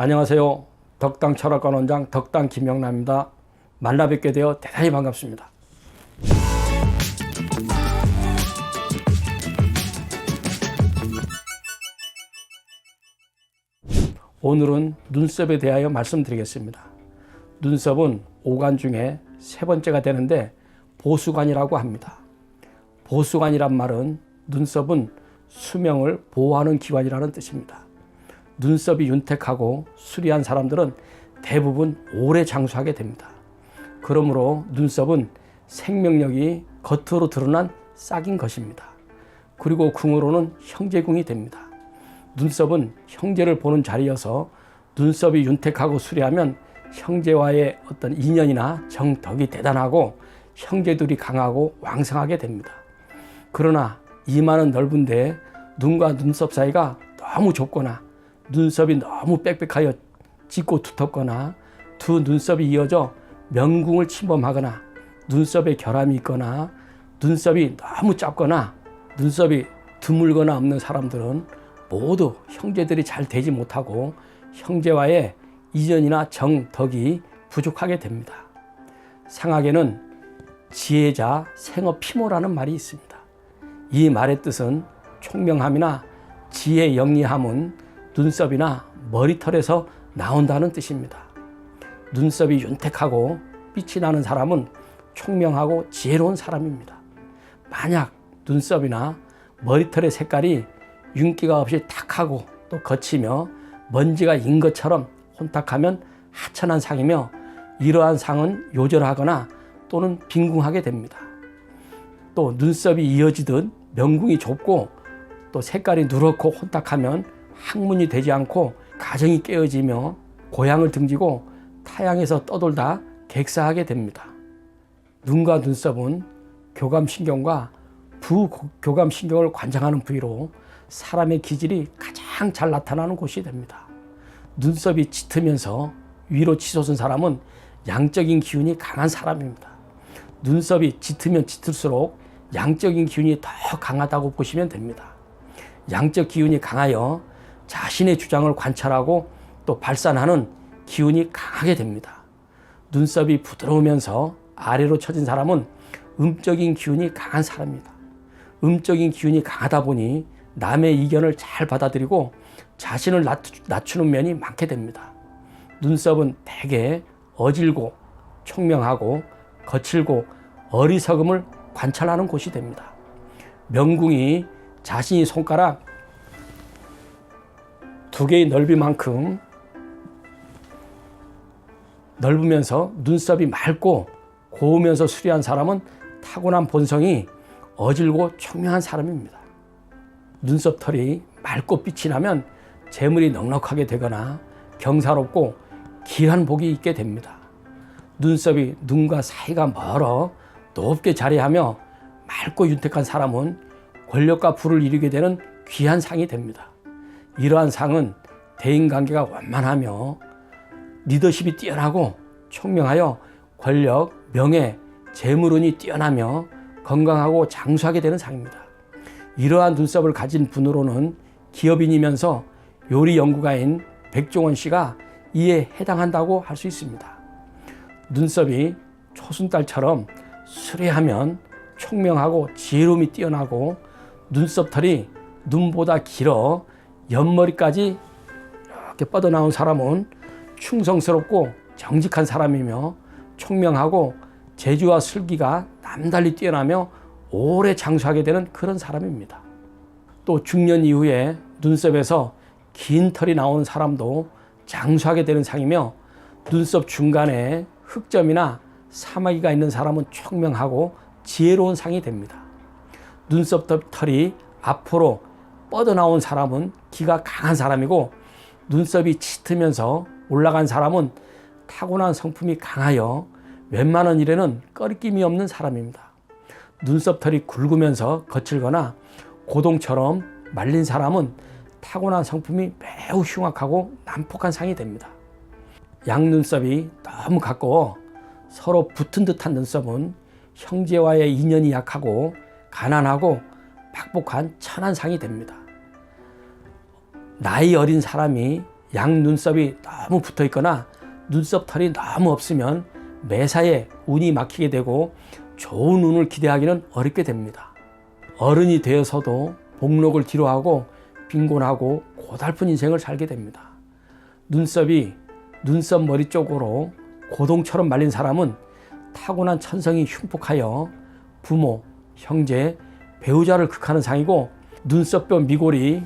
안녕하세요. 덕당 철학관 원장 덕당 김영남입니다. 만나 뵙게 되어 대단히 반갑습니다. 오늘은 눈썹에 대하여 말씀드리겠습니다. 눈썹은 오간 중에 세 번째가 되는데 보수관이라고 합니다. 보수관이란 말은 눈썹은 수명을 보호하는 기관이라는 뜻입니다. 눈썹이 윤택하고 수리한 사람들은 대부분 오래 장수하게 됩니다. 그러므로 눈썹은 생명력이 겉으로 드러난 싹인 것입니다. 그리고 궁으로는 형제궁이 됩니다. 눈썹은 형제를 보는 자리여서 눈썹이 윤택하고 수리하면 형제와의 어떤 인연이나 정덕이 대단하고 형제들이 강하고 왕성하게 됩니다. 그러나 이마는 넓은데 눈과 눈썹 사이가 너무 좁거나 눈썹이 너무 빽빽하여 짙고 두텁거나 두 눈썹이 이어져 명궁을 침범하거나 눈썹에 결함이 있거나 눈썹이 너무 작거나 눈썹이 드물거나 없는 사람들은 모두 형제들이 잘 되지 못하고 형제와의 이전이나 정덕이 부족하게 됩니다. 상학에는 지혜자 생업 피모라는 말이 있습니다. 이 말의 뜻은 총명함이나 지혜 영리함은 눈썹이나 머리털에서 나온다는 뜻입니다. 눈썹이 윤택하고 빛이 나는 사람은 총명하고 지혜로운 사람입니다. 만약 눈썹이나 머리털의 색깔이 윤기가 없이 탁하고 또 거치며 먼지가 인 것처럼 혼탁하면 하찮은 상이며 이러한 상은 요절하거나 또는 빈궁하게 됩니다. 또 눈썹이 이어지듯 명궁이 좁고 또 색깔이 누렇고 혼탁하면 학문이 되지 않고 가정이 깨어지며 고향을 등지고 타향에서 떠돌다 객사하게 됩니다. 눈과 눈썹은 교감신경과 부교감신경을 관장하는 부위로 사람의 기질이 가장 잘 나타나는 곳이 됩니다. 눈썹이 짙으면서 위로 치솟은 사람은 양적인 기운이 강한 사람입니다. 눈썹이 짙으면 짙을수록 양적인 기운이 더 강하다고 보시면 됩니다. 양적 기운이 강하여 자신의 주장을 관찰하고 또 발산하는 기운이 강하게 됩니다. 눈썹이 부드러우면서 아래로 처진 사람은 음적인 기운이 강한 사람입니다. 음적인 기운이 강하다 보니 남의 의견을 잘 받아들이고 자신을 낮추는 면이 많게 됩니다. 눈썹은 대개 어질고 총명하고 거칠고 어리석음을 관찰하는 곳이 됩니다. 명궁이 자신이 손가락 2개의 넓이만큼 넓으면서 눈썹이 맑고 고우면서 수려한 사람은 타고난 본성이 어질고 총명한 사람입니다. 눈썹 털이 맑고 빛이 나면 재물이 넉넉하게 되거나 경사롭고 귀한 복이 있게 됩니다. 눈썹이 눈과 사이가 멀어 높게 자리하며 맑고 윤택한 사람은 권력과 부를 이루게 되는 귀한 상이 됩니다. 이러한 상은 대인관계가 원만하며 리더십이 뛰어나고 총명하여 권력, 명예, 재물운이 뛰어나며 건강하고 장수하게 되는 상입니다. 이러한 눈썹을 가진 분으로는 기업인이면서 요리 연구가인 백종원 씨가 이에 해당한다고 할 수 있습니다. 눈썹이 초순달처럼 수려하면 총명하고 지혜로움이 뛰어나고 눈썹털이 눈보다 길어 옆머리까지 이렇게 뻗어나온 사람은 충성스럽고 정직한 사람이며 총명하고 재주와 슬기가 남달리 뛰어나며 오래 장수하게 되는 그런 사람입니다. 또 중년 이후에 눈썹에서 긴 털이 나오는 사람도 장수하게 되는 상이며 눈썹 중간에 흑점이나 사마귀가 있는 사람은 총명하고 지혜로운 상이 됩니다. 눈썹 털이 앞으로 뻗어나온 사람은 기가 강한 사람이고 눈썹이 짙으면서 올라간 사람은 타고난 성품이 강하여 웬만한 일에는 꺼리낌이 없는 사람입니다. 눈썹 털이 굵으면서 거칠거나 고동처럼 말린 사람은 타고난 성품이 매우 흉악하고 난폭한 상이 됩니다. 양눈썹이 너무 가까워 서로 붙은 듯한 눈썹은 형제와의 인연이 약하고 가난하고 팍복한 천한 상이 됩니다. 나이 어린 사람이 양눈썹이 너무 붙어 있거나 눈썹 털이 너무 없으면 매사에 운이 막히게 되고 좋은 운을 기대하기는 어렵게 됩니다. 어른이 되어서도 복록을 뒤로하고 빈곤하고 고달픈 인생을 살게 됩니다. 눈썹이 눈썹 머리 쪽으로 고동처럼 말린 사람은 타고난 천성이 흉폭하여 부모, 형제, 배우자를 극하는 상이고, 눈썹뼈 미골이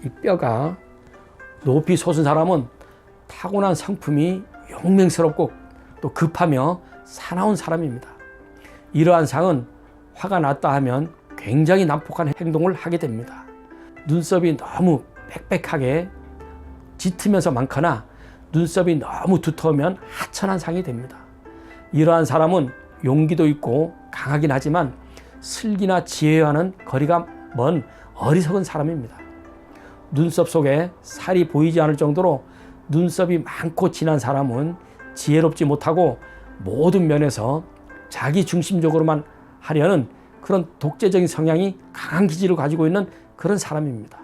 이 뼈가 높이 솟은 사람은 타고난 성품이 용맹스럽고 또 급하며 사나운 사람입니다. 이러한 상은 화가 났다 하면 굉장히 난폭한 행동을 하게 됩니다. 눈썹이 너무 빽빽하게 짙으면서 많거나 눈썹이 너무 두터우면 하천한 상이 됩니다. 이러한 사람은 용기도 있고 강하긴 하지만 슬기나 지혜와는 거리가 먼 어리석은 사람입니다. 눈썹 속에 살이 보이지 않을 정도로 눈썹이 많고 진한 사람은 지혜롭지 못하고 모든 면에서 자기 중심적으로만 하려는 그런 독재적인 성향이 강한 기질을 가지고 있는 그런 사람입니다.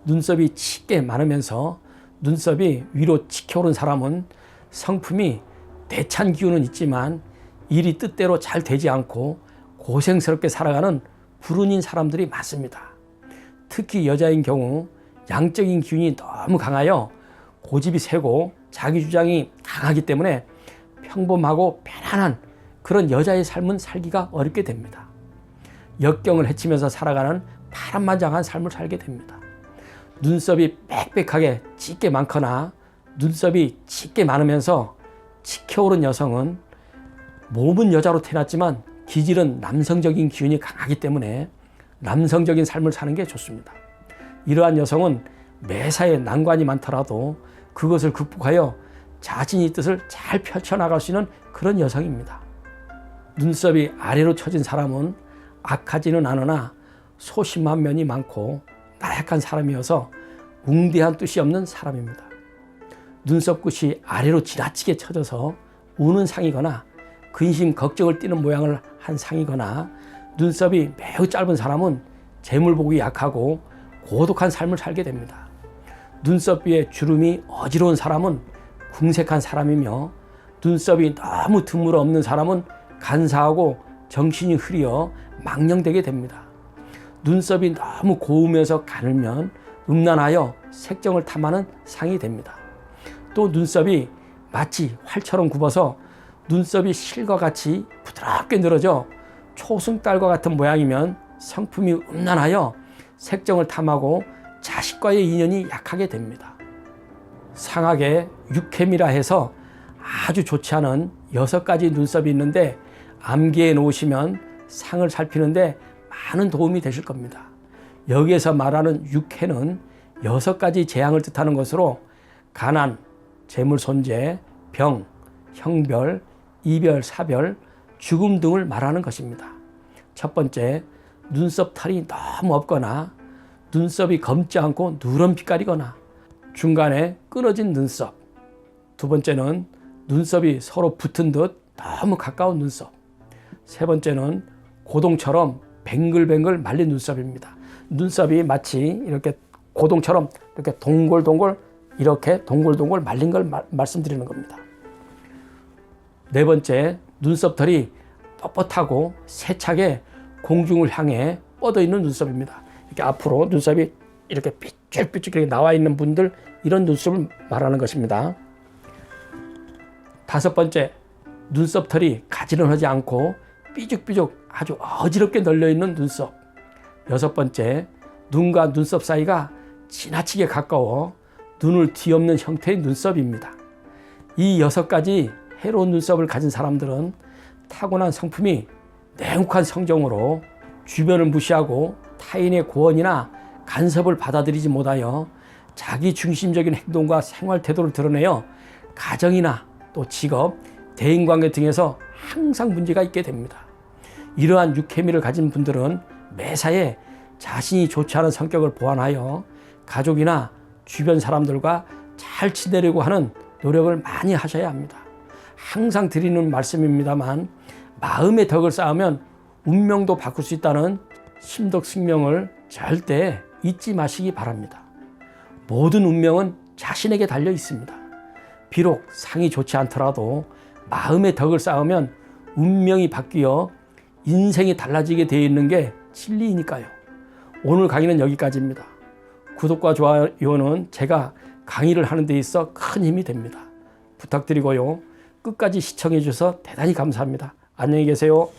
눈썹이 짙게 많으면서 눈썹이 위로 치켜오른 사람은 성품이 대찬 기운은 있지만 일이 뜻대로 잘 되지 않고 고생스럽게 살아가는 불운인 사람들이 많습니다. 특히 여자인 경우 양적인 기운이 너무 강하여 고집이 세고 자기 주장이 강하기 때문에 평범하고 편안한 그런 여자의 삶은 살기가 어렵게 됩니다. 역경을 헤치면서 살아가는 파란만장한 삶을 살게 됩니다. 눈썹이 빽빽하게 짙게 많거나 눈썹이 짙게 많으면서 치켜오른 여성은 몸은 여자로 태어났지만 기질은 남성적인 기운이 강하기 때문에 남성적인 삶을 사는 게 좋습니다. 이러한 여성은 매사에 난관이 많더라도 그것을 극복하여 자신의 뜻을 잘 펼쳐나갈 수 있는 그런 여성입니다. 눈썹이 아래로 처진 사람은 악하지는 않으나 소심한 면이 많고 나약한 사람이어서 웅대한 뜻이 없는 사람입니다. 눈썹 끝이 아래로 지나치게 처져서 우는 상이거나 근심 걱정을 띠는 모양을 한 상이거나 눈썹이 매우 짧은 사람은 재물복이 약하고 고독한 삶을 살게 됩니다. 눈썹 위에 주름이 어지러운 사람은 궁색한 사람이며 눈썹이 너무 드물어 없는 사람은 간사하고 정신이 흐려 망령되게 됩니다. 눈썹이 너무 고우면서 가늘면 음란하여 색정을 탐하는 상이 됩니다. 또 눈썹이 마치 활처럼 굽어서 눈썹이 실과 같이 부드럽게 늘어져 초승달과 같은 모양이면 성품이 음란하여 색정을 탐하고 자식과의 인연이 약하게 됩니다. 상하게 육회미라 해서 아주 좋지 않은 6가지 눈썹이 있는데 암기해 놓으시면 상을 살피는데 많은 도움이 되실 겁니다. 여기에서 말하는 육회는 6가지 재앙을 뜻하는 것으로 가난, 재물손재, 병, 형별, 이별, 사별, 죽음 등을 말하는 것입니다. 첫 번째, 눈썹 털이 너무 없거나 눈썹이 검지 않고 누런 빛깔이거나 중간에 끊어진 눈썹. 두 번째는 눈썹이 서로 붙은 듯 너무 가까운 눈썹. 세 번째는 고동처럼 뱅글뱅글 말린 눈썹입니다. 눈썹이 마치 이렇게 고동처럼 이렇게 동글동글 이렇게 동글동글 말린 걸 말씀드리는 겁니다. 네 번째, 눈썹털이 뻣뻣하고 세차게 공중을 향해 뻗어 있는 눈썹입니다. 이렇게 앞으로 눈썹이 이렇게 삐쭉삐쭉 이렇게 나와 있는 분들, 이런 눈썹을 말하는 것입니다. 다섯 번째, 눈썹털이 가지런하지 않고 삐죽삐죽 아주 어지럽게 널려 있는 눈썹. 여섯 번째, 눈과 눈썹 사이가 지나치게 가까워 눈을 뒤엎는 형태의 눈썹입니다. 이 6가지 해로운 눈썹을 가진 사람들은 타고난 성품이 냉혹한 성정으로 주변을 무시하고 타인의 고언이나 간섭을 받아들이지 못하여 자기 중심적인 행동과 생활 태도를 드러내어 가정이나 또 직업, 대인관계 등에서 항상 문제가 있게 됩니다. 이러한 육해미를 가진 분들은 매사에 자신이 좋지 않은 성격을 보완하여 가족이나 주변 사람들과 잘 지내려고 하는 노력을 많이 하셔야 합니다. 항상 드리는 말씀입니다만 마음의 덕을 쌓으면 운명도 바꿀 수 있다는 심덕승명을 절대 잊지 마시기 바랍니다. 모든 운명은 자신에게 달려 있습니다. 비록 상이 좋지 않더라도 마음의 덕을 쌓으면 운명이 바뀌어 인생이 달라지게 되어 있는 게 진리이니까요. 오늘 강의는 여기까지입니다. 구독과 좋아요는 제가 강의를 하는 데 있어 큰 힘이 됩니다. 부탁드리고요. 끝까지 시청해 주셔서 대단히 감사합니다. 안녕히 계세요.